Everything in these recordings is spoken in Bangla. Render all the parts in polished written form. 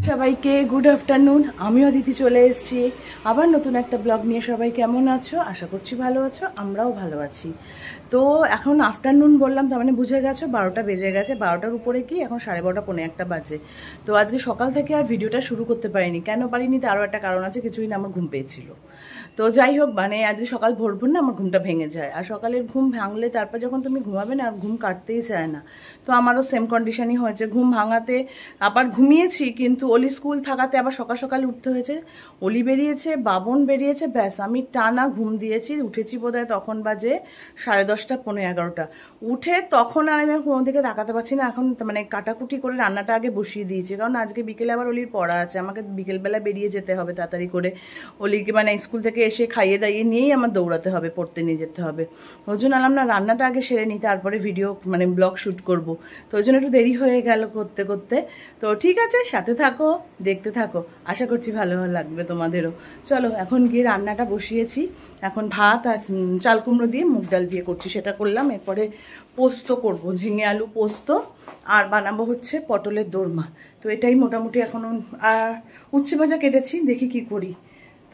সবাইকে গুড আফটারনুন। আমিও অদিতি চলে এসেছি আবার নতুন একটা ব্লগ নিয়ে। সবাই কেমন আছো? আশা করছি ভালো আছো, আমরাও ভালো আছি। তো এখন আফটারনুন বললাম, তার মানে বুঝে গেছো 12টা বেজে গেছে। 12টার উপরে কি, এখন 12:30 পৌনে 1টা বাজে। তো আজকে সকাল থেকে আর ভিডিওটা শুরু করতে পারিনি। কেন পারিনি তারও একটা কারণ আছে, কিছুই না, আমার ঘুম পেয়েছিল। তো যাই হোক, মানে আজকে সকাল ভোর ভোর না আমার ঘুমটা ভেঙে যায়, আর সকালের ঘুম ভাঙলে তারপর যখন তুমি ঘুমাবে না, আর ঘুম কাটতেই চায় না। তো আমারও সেম কন্ডিশনই হয়েছে, ঘুম ভাঙাতে আবার ঘুমিয়েছি, কিন্তু অলি স্কুল থাকাতে আবার সকাল সকাল উঠতে হয়েছে। অলি বেরিয়েছে, বাবন বেরিয়েছে, ব্যাস আমি টানা ঘুম দিয়েছি। উঠেছি বোধহয় তখন বাজে 10:30 পৌনে 11টা। উঠে তখন আর আমি কোনো দিকে তাকাতে পারছি না। এখন মানে কাটাকুটি করে রান্নাটা আগে বসিয়ে দিয়েছি, কারণ আজকে বিকেলে আবার অলির পড়া আছে, আমাকে বিকেলবেলা বেরিয়ে যেতে হবে তাড়াতাড়ি করে। অলিকে মানে স্কুল থেকে এসে খাইয়ে দাইয়ে নিয়েই আমার দৌড়াতে হবে, পড়তে নিয়ে যেতে হবে। ওই জন্য আলাম না, রান্নাটা আগে সেরে নিই, তারপরে ভিডিও মানে ব্লগ শ্যুট করব। তো ওই জন্য একটু দেরি হয়ে গেল করতে করতে। তো ঠিক আছে, সাথে থাকো, দেখতে থাকো, আশা করছি ভালো লাগবে তোমাদেরও। চলো এখন গিয়ে রান্নাটা বসিয়েছি। এখন ভাত আর চাল কুমড়ো দিয়ে মুগ ডাল দিয়ে করছি, সেটা করলাম। এরপরে পোস্ত করব, ঝিঙে আলু পোস্ত, আর বানাবো হচ্ছে পটলের দোরমা। তো এটাই মোটামুটি এখনও। আর উচ্ছে ভাজা কেটেছি, দেখি কি করি।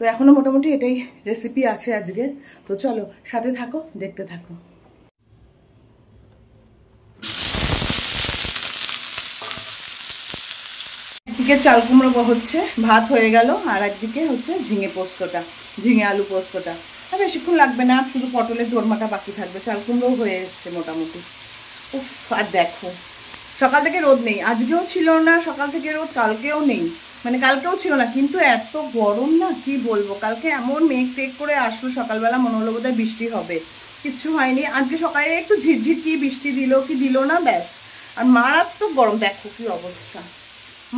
তো এখনও মোটামুটি এটাই রেসিপি আছে আজকের। তো চলো সাথে থাকো, দেখতে থাকো। একদিকে চাল কুমড়ো হচ্ছে, ভাত হয়ে গেল, আর একদিকে হচ্ছে ঝিঙে পোস্তটা, ঝিঙে আলু পোস্তটা। আর বেশিক্ষণ লাগবে না, শুধু পটলের দোরমাটা বাকি থাকবে। চাল কুমড়ো হয়ে এসছে মোটামুটি। উফ, আর দেখো সকাল থেকে রোদ নেই, আজকেও ছিল না সকাল থেকে রোদ, কালকেও নেই, মানে কালকেও ছিল না, কিন্তু এত গরম না কি বলবো। কালকে এমন মেঘ টেক করে আসলো, সকালবেলা মনে হলো বোধহয় বৃষ্টি হবে, কিচ্ছু হয়নি। আজকে সকালে একটু ঝিরঝির কি বৃষ্টি দিল কি দিল না, ব্যাস। আর মারাত্মক গরম, দেখো কি অবস্থা,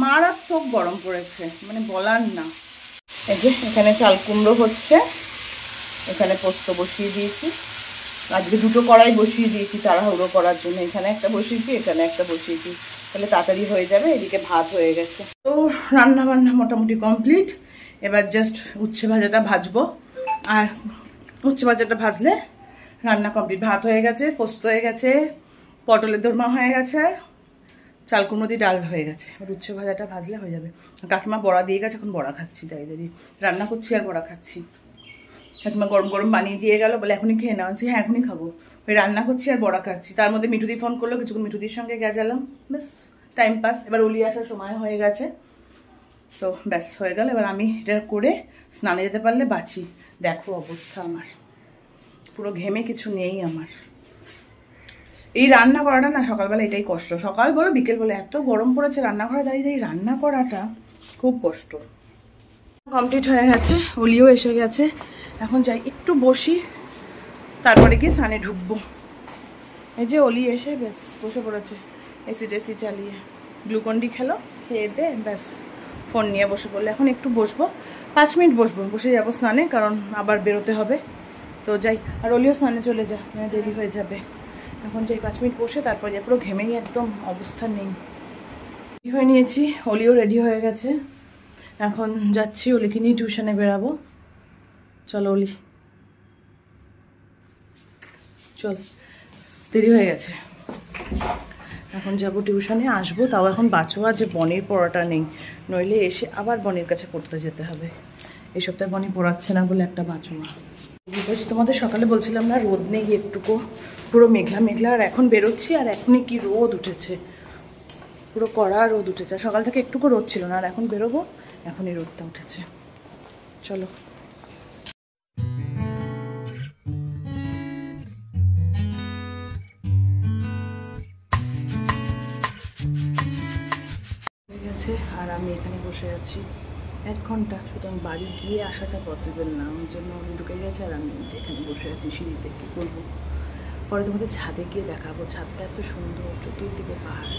মারাত্মক গরম পড়েছে, মানে বলার না। এই যে এখানে চাল কুমড়ো হচ্ছে, এখানে পোস্ত বসিয়ে দিয়েছি। আজকে দুটো কড়াই বসিয়ে দিয়েছি তাড়াহুড়ো করার জন্য। এখানে একটা বসিয়েছি, এখানে একটা বসিয়েছি, তাহলে তাড়াতাড়ি হয়ে যাবে। এদিকে ভাত হয়ে গেছে। তো রান্না বান্না মোটামুটি কমপ্লিট। এবার জাস্ট উচ্ছে ভাজাটা ভাজবো, আর উচ্ছে ভাজাটা ভাজলে রান্না কমপ্লিট। ভাত হয়ে গেছে, পোস্ত হয়ে গেছে, পটলের দোরমা হয়ে গেছে, চাল কুমড়ো দিয়ে ডাল হয়ে গেছে। আর উচ্ছে ভাজাটা ভাজলে হয়ে যাবে। কাকিমা বড়া দিয়ে গেছে, এখন বড়া খাচ্ছি, দাঁড়িয়ে রান্না করছি আর বড়া খাচ্ছি। কাকিমা গরম গরম বানিয়ে দিয়ে গেল, বলে এখনই খেয়ে নেওয়া। হ্যাঁ এখনই খাবো। ওই রান্না করছি আর বড়া খাচ্ছি। তার মধ্যে মিঠুদি ফোন করলো, কিছুক্ষণ মিঠুদির সঙ্গে গেজালাম, ব্যাস টাইম পাস। এবার অলি আসার সময় হয়ে গেছে, তো ব্যাস হয়ে গেল। এবার আমি এটা করে স্নানে যেতে পারলে বাঁচি। দেখো অবস্থা আমার, পুরো ঘেমে কিছু নেই আমার। এই রান্না করাটা না সকালবেলা এটাই কষ্ট, সকাল বলো বিকেল বলো, এত গরম পড়েছে, রান্নাঘরে দাঁড়িয়ে দাঁড়িয়ে রান্না করাটা খুব কষ্ট। কমপ্লিট হয়ে গেছে, অলিও এসে গেছে। এখন যাই একটু বসি, তারপরে গিয়ে স্নানে ঢুকবো। এই যে অলি এসে ব্যাস বসে পড়েছে এসি টেসি চালিয়ে, গ্লুকন্ডি খেলো, খেয়ে দে ব্যাস ফোন নিয়ে বসে পড়লে। এখন একটু বসবো, 5 মিনিট বসবো, বসে যাবো স্নানে, কারণ আবার বেরোতে হবে। তো যাই, আর অলিও স্নানে চলে যা, দেরি হয়ে যাবে। এখন যাই 5 মিনিট বসে তারপর যাই, পুরো ঘেমেই একদম অবস্থা নেই। রেডি হয়ে নিয়েছি, অলিও রেডি হয়ে গেছে। এখন যাচ্ছি অলিকে নিয়ে টিউশনে বেরাবো। চলো অলি চল, দেরি হয়ে গেছে। এখন যাবো টিউশনে, আসবো, তাও এখন বাঁচোয়া যে বনির পড়াটা নেই, নইলে এসে আবার বনির কাছে পড়তে যেতে হবে। এই সপ্তাহে বনি পড়াচ্ছে না বলে একটা বাঁচোয়া। তোমাদের সকালে বলছিলাম না রোদ নেই একটুকু, পুরো মেঘলা মেঘলা। আর এখন বেরোচ্ছি, আর এখনই কি রোদ উঠেছে, পুরো কড়া রোদ উঠেছে। সকাল থেকে একটুকু রোদ ছিল না, আর এখন বেরোবো, এখনই রোদটা উঠেছে। চলো আর আমি এখানে বসে আছি 1 ঘন্টা, সুতরাং বাড়ি গিয়ে আসাটা পসিবল না, আমার জন্য আমি ঢুকে গেছে। আর আমি যেখানে বসে আছি সিঁড়িতে, কী করবো। পরে তোমাদের ছাদে গিয়ে দেখাবো, ছাদটা এত সুন্দর, চতুর্দিকে পাহাড়।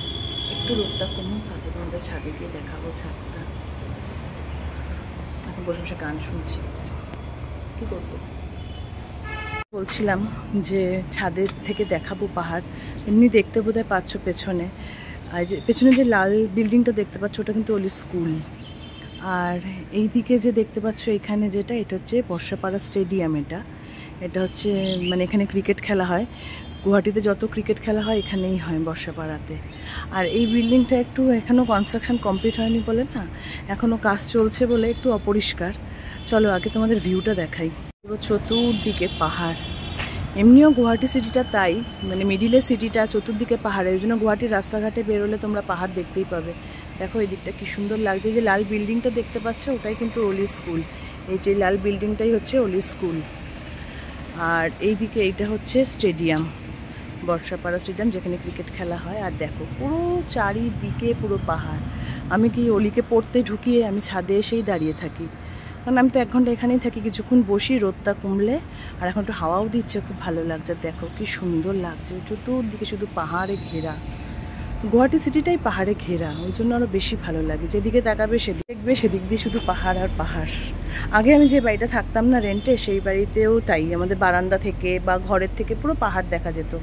একটু রোদটা কমুক, তারপর তোমাদের ছাদে গিয়ে দেখাবো ছাদটা। এখন বসে বসে গান শুনছি, কী করবো। বলছিলাম যে ছাদের থেকে দেখাবো পাহাড়, এমনি দেখতে বোধহয় পাচ্ছ পেছনে। আর যে পেছনে যে লাল বিল্ডিংটা দেখতে পাচ্ছ, ওটা কিন্তু অলি স্কুল। আর এই দিকে যে দেখতে পাচ্ছ এখানে যেটা, এটা হচ্ছে বর্ষাপাড়া স্টেডিয়াম। এটা হচ্ছে মানে এখানে ক্রিকেট খেলা হয়। গুয়াহাটিতে যত ক্রিকেট খেলা হয় এখানেই হয় বর্ষাপাড়াতে। আর এই বিল্ডিংটা একটু এখনও কনস্ট্রাকশন কমপ্লিট হয়নি বলে না, এখনও কাজ চলছে বলে একটু অপরিষ্কার। চলো আগে তোমাদের ভিউটা দেখাই। পুরো চতুর্দিকে পাহাড়। এমনিও গুয়াহাটি সিটিটা তাই, মানে মিডিলের সিটিটা, চতুর্দিকে পাহাড়। এই জন্য গুয়াহাটির রাস্তাঘাটে বেরোলে তোমরা পাহাড় দেখতেই পাবে। দেখো এই দিকটা কী সুন্দর লাগছে। যে লাল বিল্ডিংটা দেখতে পাচ্ছ ওটাই কিন্তু ওলি স্কুল। এই যে লাল বিল্ডিংটাই হচ্ছে ওলি স্কুল। আর এইদিকে এইটা হচ্ছে স্টেডিয়াম, বর্ষাপাড়া স্টেডিয়াম, যেখানে ক্রিকেট খেলা হয়। আর দেখো পুরো চারিদিকে পুরো পাহাড়। আমি কি অলিকে পড়তে ঢুকিয়ে আমি ছাদে এসেই দাঁড়িয়ে থাকি, কারণ আমি তো 1 ঘন্টা এখানেই থাকি। কিছুক্ষণ বসি রোদটা কমলে, আর এখন একটু হাওয়াও দিচ্ছে, খুব ভালো লাগছে। দেখো কি সুন্দর লাগছে, চতুর্দিকে শুধু পাহাড়ে ঘেরা। গুয়াহাটি সিটিটাই পাহাড়ে ঘেরা, ওই জন্য আরও বেশি ভালো লাগে। যেদিকে তাকাবে সেদিকে দেখবে, সেদিক দিয়ে শুধু পাহাড় আর পাহাড়। আগে আমি যে বাড়িটা থাকতাম না রেন্টে, সেই বাড়িতেও তাই, আমাদের বারান্দা থেকে বা ঘরের থেকে পুরো পাহাড় দেখা যেত।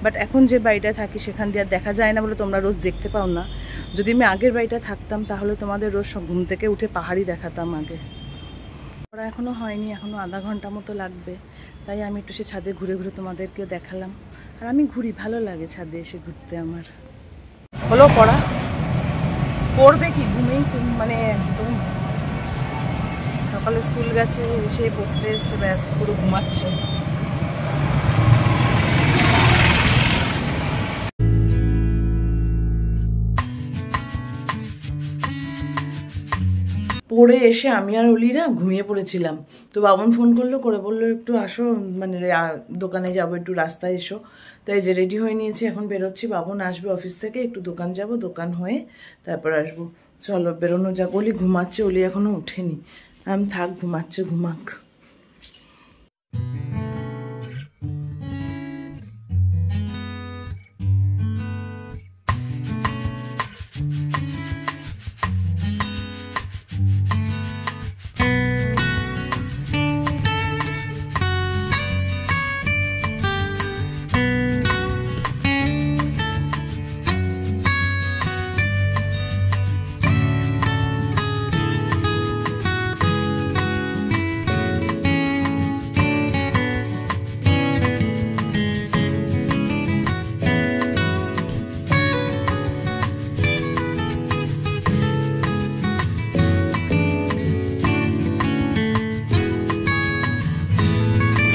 বাট এখন যে বাড়িটায় থাকি সেখান দিয়ে আর দেখা যায় না বলে তোমরা রোজ দেখতে পাও না। যদি আমি আগের বাড়িটা থাকতাম তাহলে তোমাদের রোজ ঘুম থেকে উঠে পাহাড়ই দেখাতাম আগে। ওরা এখনও হয়নি, এখনও আধা ঘন্টা মতো লাগবে। তাই আমি একটু সে ছাদে ঘুরে ঘুরে তোমাদেরকে দেখালাম। আর আমি ঘুরি, ভালো লাগে ছাদে এসে ঘুরতে আমার। হলো পড়া, পড়বে কি ঘুমেই, মানে একদম সকালে স্কুল গেছে, এসে পড়তে এসছে, ব্যাস পুরো ঘুমাচ্ছে। পড়ে এসে আমি আর অলিরা ঘুমিয়ে পড়েছিলাম। তো বাবন ফোন করলো, করে বললো একটু আসো, মানে দোকানে যাবো, একটু রাস্তায় এসো। তাই যে রেডি হয়ে নিয়েছি, এখন বেরোচ্ছি। বাবন আসবে অফিস থেকে, একটু দোকান যাব, দোকান হয়ে তারপর আসবো। চলো বেরোনো যাক। অলি ঘুমাচ্ছে, অলি এখনো ওঠেনি। আমি থাক, ঘুমাচ্ছে, ঘুমাক।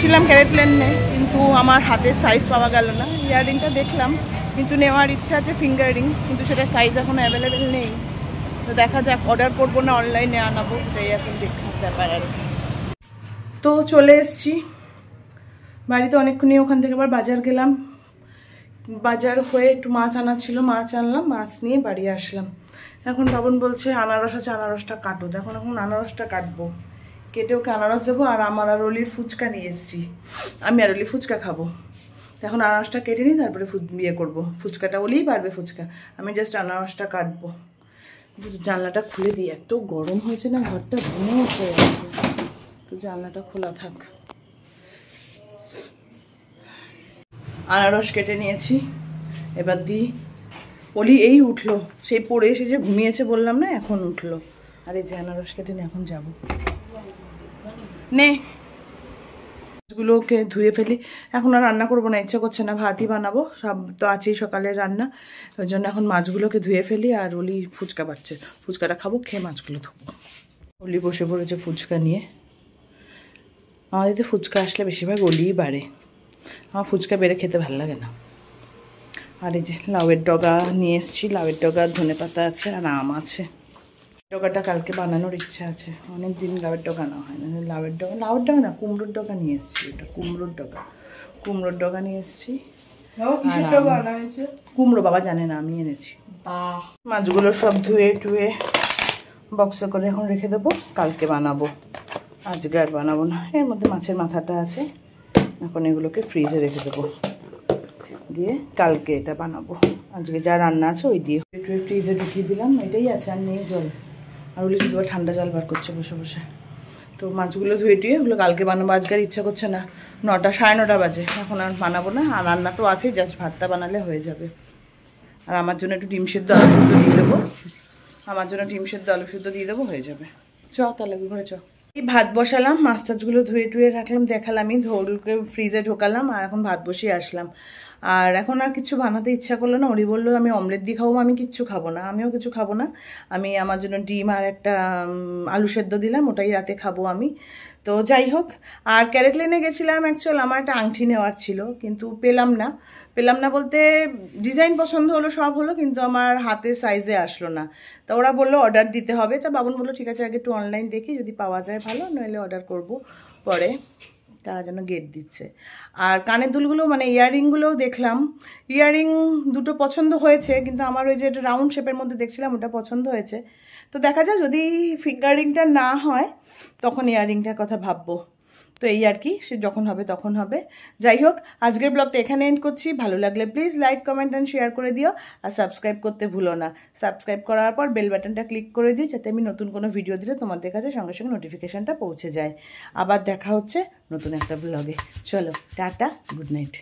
ছিলাম ক্যারেট লেনে, কিন্তু আমার হাতের সাইজ পাওয়া গেল না। ইয়াররিংটা দেখলাম, কিন্তু নেওয়ার ইচ্ছা আছে ফিঙ্গার রিং, কিন্তু সেটা সাইজ এখন অ্যাভেলেবেল নেই। তো দেখা যাক, অর্ডার করবো না অনলাইনে আনাবো, এটাই এখন দেখার ব্যাপার আর কি। তো চলে এসছি বাড়িতে। অনেকক্ষণই ওখান থেকে আবার বাজার গেলাম। বাজার হয়ে একটু মাছ আনা ছিল, মাছ আনলাম, মাছ নিয়ে বাড়ি আসলাম। এখন বাবন বলছে আনারস আছে, আনারসটা কাটো। এখন আনারসটা কাটবো, কেটে ওকে আনারস দেবো। আর আমার আর অলির ফুচকা নিয়ে এসেছি, আমি আর অলি ফুচকা খাবো। এখন আনারসটা কেটে নিই, তারপরে বিয়ে করবো। ফুচকাটা অলিই পারবে ফুচকা, আমি জাস্ট আনারসটা কাটবো। জানলাটা খুলে দিই, এত গরম হয়েছে না, ঘরটা গুমোট হয়ে আছে। তো জানলাটা খোলা থাক। আনারস কেটে নিয়েছি, এবার দিই। অলি এই উঠলো, সেই পড়ে এসে যে ঘুমিয়েছে বললাম না, এখন উঠলো। আর এই যে আনারস কেটে নিয়ে এখন যাবো। নে মাছগুলোকে ধুয়ে ফেলি। এখন আর রান্না করবো না, ইচ্ছা করছে না, ভাতই বানাবো। সব তো আছেই সকালের রান্না, ওই জন্য এখন মাছগুলোকে ধুয়ে ফেলি। আর অলি ফুচকা বাড়ছে, ফুচকাটা খাবো, খেয়ে মাছগুলো ধুবো। অলি বসে পড়েছে ফুচকা নিয়ে। আমাদের তো ফুচকা আসলে বেশিরভাগ অলিই বাড়ে, আমার ফুচকা বেড়ে খেতে ভালো লাগে না। আর এই যে লাউয়ের ডগা নিয়ে এসেছি, লাউয়ের ডগা, ধনে পাতা আছে আর আম আছে। ডগাটা কালকে বানানোর ইচ্ছা আছে, অনেক দিন লাউয়ের ডগা না হয় না। লাউয়ের ডগা না, কুমড়োর ডগা নিয়ে এসেছি। ওটা কুমড়োর ডগা নিয়ে এসেছি। কুমড়ো বাবা জানে না, আমি এনেছি। মাছগুলো সব ধুয়ে টুয়ে বক্সে করে এখন রেখে দেবো, কালকে বানাবো। আজকে আর বানাবো না। এর মধ্যে মাছের মাথাটা আছে, এখন এগুলোকে ফ্রিজে রেখে দেবো, দিয়ে কালকে এটা বানাবো। আজকে যা রান্না আছে ওই দিয়ে ফ্রিজে ঢুকিয়ে দিলাম, এটাই আছে, আর নেই জল। আর ওগুলো শুধু ঠান্ডা জল বার করছে বসে বসে। তো মাছগুলো ধুয়ে টুয়ে ওগুলো কালকে বানাবো। আজকে আর ইচ্ছা করছে না, 9টা 9:30 বাজে, এখন আর বানাবো না। আর রান্না তো আছেই, জাস্ট ভাতটা বানালে হয়ে যাবে। আর আমার জন্য একটু ডিম সেদ্ধ আলু সেদ্ধ দিয়ে দেবো, হয়ে যাবে। চ তাহলে ঘরে চ। এই ভাত বসালাম, মাছ টাছগুলো ধুয়ে টুয়ে রাখলাম, দেখালামই, ধোলকে ফ্রিজে ঢোকালাম। আর এখন ভাত বসিয়ে আসলাম। আর এখন আর কিছু বানাতে ইচ্ছা করলো না। ওরই বললো আমি অমলেট দিয়ে খাবো, আমি কিচ্ছু খাবো না, আমিও কিছু খাবো না। আমি আমার জন্য ডিম আর একটা আলু সেদ্ধ দিলাম, ওটাই রাতে খাবো আমি। তো যাই হোক, আর ক্যারেট লেনে গেছিলাম, অ্যাকচুয়াল আমার একটা আংটি নেওয়ার ছিল, কিন্তু পেলাম না বলতে ডিজাইন পছন্দ হলো, সব হলো, কিন্তু আমার হাতের সাইজে আসলো না। তা ওরা বললো অর্ডার দিতে হবে। তা বাবুন বললো ঠিক আছে, আগে একটু অনলাইন দেখি, যদি পাওয়া যায় ভালো, নইলে অর্ডার করব পরে। তারা যেন গেট দিচ্ছে। আর কানের দুলগুলো মানে ইয়াররিংগুলোও দেখলাম, ইয়াররিং দুটো পছন্দ হয়েছে, কিন্তু আমার ওই যে রাউন্ড শেপের মধ্যে দেখছিলাম ওটা পছন্দ হয়েছে। তো দেখা যায় যদি ফিঙ্গার রিংটা না হয় তখন ইয়াররিংটার কথা ভাববো। তো এই আর কি, সে যখন হবে তখন হবে। যাই হোক, আজকের ব্লগটা এখানে এন্ড করছি। ভালো লাগলে please like, comment and share করে দিও, আর সাবস্ক্রাইব করতে ভুলো না। সাবস্ক্রাইব করার পর বেল বাটনটা ক্লিক করে দিও, যাতে আমি নতুন কোনো ভিডিও দিলে তোমাদের কাছে সঙ্গে সঙ্গে নোটিফিকেশানটা পৌঁছে যায়। আবার দেখা হচ্ছে নতুন একটা ব্লগে। চলো টাটা, গুড নাইট।